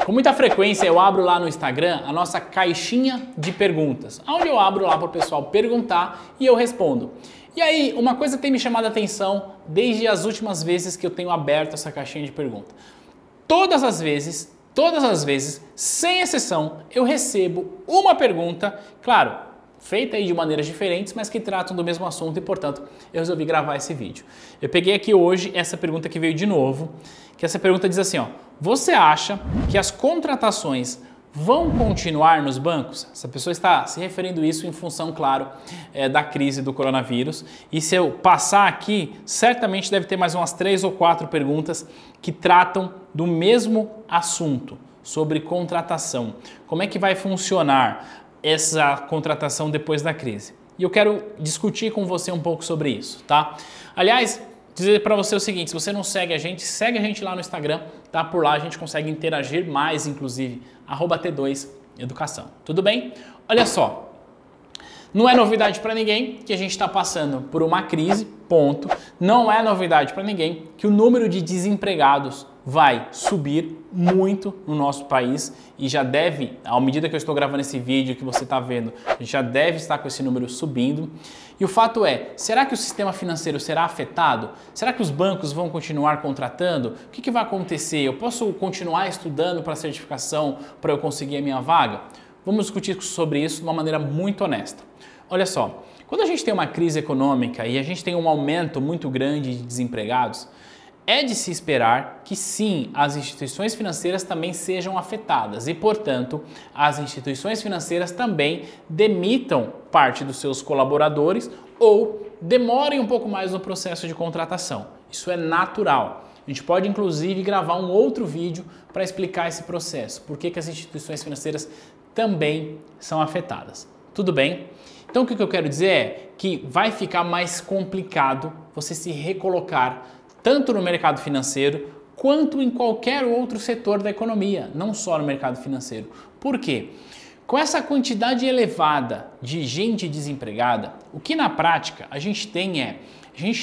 Com muita frequência eu abro lá no Instagram a nossa caixinha de perguntas, onde eu abro lá para o pessoal perguntar e eu respondo. E aí, uma coisa que tem me chamado a atenção desde as últimas vezes que eu tenho aberto essa caixinha de perguntas. Todas as vezes, sem exceção, eu recebo uma pergunta, claro, feita aí de maneiras diferentes, mas que tratam do mesmo assunto e, portanto, eu resolvi gravar esse vídeo. Eu peguei aqui hoje essa pergunta que veio de novo, que essa pergunta diz assim, ó: você acha que as contratações vão continuar nos bancos? Essa pessoa está se referindo a isso em função, claro, da crise do coronavírus. E se eu passar aqui, certamente deve ter mais umas 3 ou 4 perguntas que tratam do mesmo assunto, sobre contratação. Como é que vai funcionar essa contratação depois da crise? E eu quero discutir com você um pouco sobre isso, tá? Aliás, dizer para você o seguinte: se você não segue a gente, segue a gente lá no Instagram, tá? Por lá a gente consegue interagir mais, inclusive, @T2Educação. Tudo bem? Olha só, não é novidade para ninguém que a gente está passando por uma crise, ponto. Não é novidade para ninguém que o número de desempregados vai subir muito no nosso país e já deve, à medida que eu estou gravando esse vídeo que você está vendo, já deve estar com esse número subindo. E o fato é, será que o sistema financeiro será afetado? Será que os bancos vão continuar contratando? O que vai acontecer? Eu posso continuar estudando para a certificação para eu conseguir a minha vaga? Vamos discutir sobre isso de uma maneira muito honesta. Olha só, quando a gente tem uma crise econômica e a gente tem um aumento muito grande de desempregados, é de se esperar que sim, as instituições financeiras também sejam afetadas e, portanto, as instituições financeiras também demitam parte dos seus colaboradores ou demorem um pouco mais no processo de contratação. Isso é natural. A gente pode, inclusive, gravar um outro vídeo para explicar esse processo, por que as instituições financeiras também são afetadas. Tudo bem? Então, o que eu quero dizer é que vai ficar mais complicado você se recolocar tanto no mercado financeiro quanto em qualquer outro setor da economia, não só no mercado financeiro. Por quê? Com essa quantidade elevada de gente desempregada, o que na prática a gente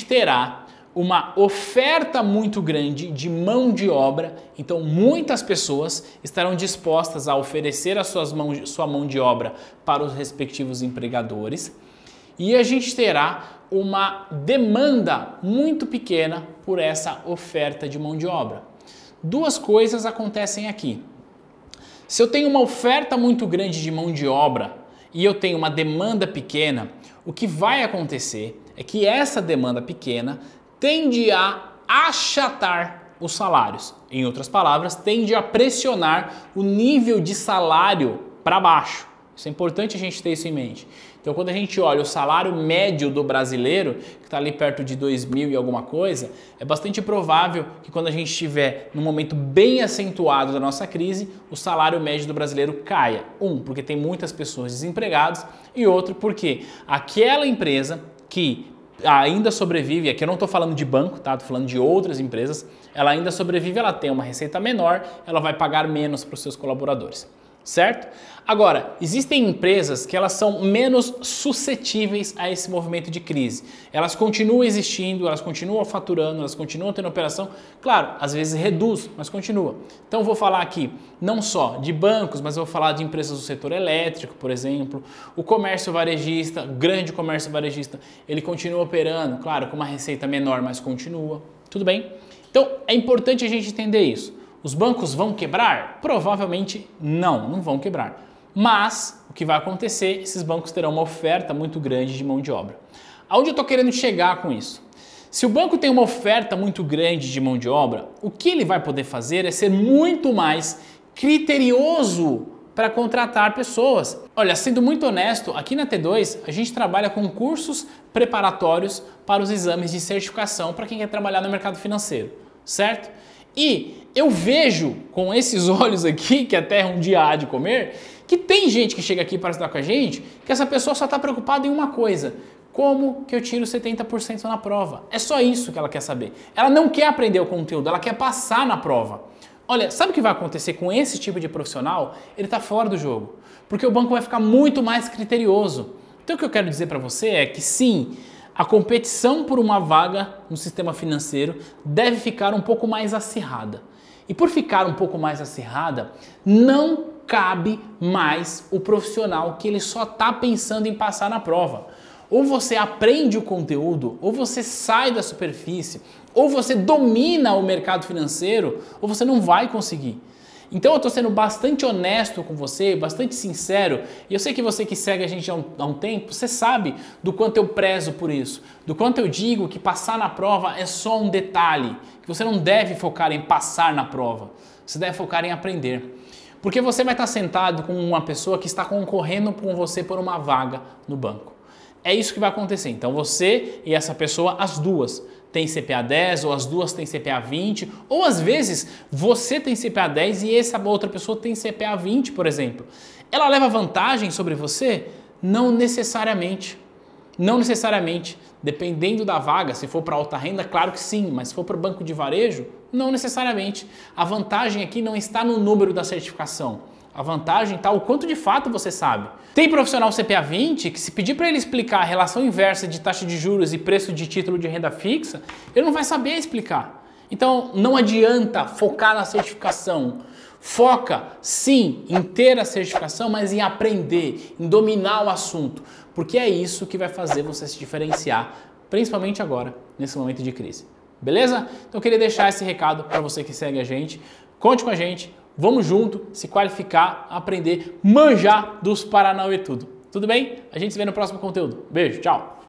terá uma oferta muito grande de mão de obra, então muitas pessoas estarão dispostas a oferecer a sua mão de obra para os respectivos empregadores, e a gente terá uma demanda muito pequena por essa oferta de mão de obra. Duas coisas acontecem aqui. Se eu tenho uma oferta muito grande de mão de obra e eu tenho uma demanda pequena, o que vai acontecer é que essa demanda pequena tende a achatar os salários. Em outras palavras, tende a pressionar o nível de salário para baixo. Isso é importante a gente ter isso em mente. Então, quando a gente olha o salário médio do brasileiro, que está ali perto de 2.000 e alguma coisa, é bastante provável que quando a gente estiver num momento bem acentuado da nossa crise, o salário médio do brasileiro caia. Porque tem muitas pessoas desempregadas, e outro, porque aquela empresa que ainda sobrevive, aqui eu não estou falando de banco, tá? Estou falando de outras empresas, ela ainda sobrevive, ela tem uma receita menor, ela vai pagar menos para os seus colaboradores. Certo? Agora, existem empresas que elas são menos suscetíveis a esse movimento de crise. Elas continuam existindo, elas continuam faturando, elas continuam tendo operação. Claro, às vezes reduz, mas continua. Então eu vou falar aqui não só de bancos, mas eu vou falar de empresas do setor elétrico, por exemplo. O comércio varejista, o grande comércio varejista, ele continua operando, claro, com uma receita menor, mas continua. Tudo bem? Então é importante a gente entender isso. Os bancos vão quebrar? Provavelmente não vão quebrar. Mas o que vai acontecer? Esses bancos terão uma oferta muito grande de mão de obra. Aonde eu estou querendo chegar com isso? Se o banco tem uma oferta muito grande de mão de obra, o que ele vai poder fazer é ser muito mais criterioso para contratar pessoas. Olha, sendo muito honesto, aqui na T2 a gente trabalha com cursos preparatórios para os exames de certificação para quem quer trabalhar no mercado financeiro, certo? E eu vejo com esses olhos aqui, que a terra um dia há de comer, que tem gente que chega aqui para estudar com a gente, que essa pessoa só está preocupada em uma coisa: como que eu tiro 70% na prova? É só isso que ela quer saber. Ela não quer aprender o conteúdo, ela quer passar na prova. Olha, sabe o que vai acontecer com esse tipo de profissional? Ele está fora do jogo, porque o banco vai ficar muito mais criterioso. Então o que eu quero dizer para você é que sim, a competição por uma vaga no sistema financeiro deve ficar um pouco mais acirrada. E por ficar um pouco mais acirrada, não cabe mais o profissional que ele só está pensando em passar na prova. Ou você aprende o conteúdo, ou você sai da superfície, ou você domina o mercado financeiro, ou você não vai conseguir. Então eu estou sendo bastante honesto com você, bastante sincero, e eu sei que você que segue a gente há um tempo, você sabe do quanto eu prezo por isso, do quanto eu digo que passar na prova é só um detalhe, que você não deve focar em passar na prova, você deve focar em aprender. Porque você vai estar sentado com uma pessoa que está concorrendo com você por uma vaga no banco. É isso que vai acontecer. Então você e essa pessoa, as duas, têm CPA 10 ou as duas têm CPA 20, ou às vezes você tem CPA 10 e essa outra pessoa tem CPA 20, por exemplo. Ela leva vantagem sobre você? Não necessariamente. Não necessariamente. Dependendo da vaga, se for para alta renda, claro que sim, mas se for para o banco de varejo, não necessariamente. A vantagem aqui não está no número da certificação. A vantagem está o quanto de fato você sabe. Tem profissional CPA 20 que se pedir para ele explicar a relação inversa de taxa de juros e preço de título de renda fixa, ele não vai saber explicar. Então não adianta focar na certificação. Foca sim em ter a certificação, mas em aprender, em dominar o assunto, porque é isso que vai fazer você se diferenciar, principalmente agora, nesse momento de crise. Beleza? Então eu queria deixar esse recado para você que segue a gente. Conte com a gente. Vamos junto, se qualificar, aprender, manjar dos Paranauê tudo. Tudo bem? A gente se vê no próximo conteúdo. Beijo, tchau!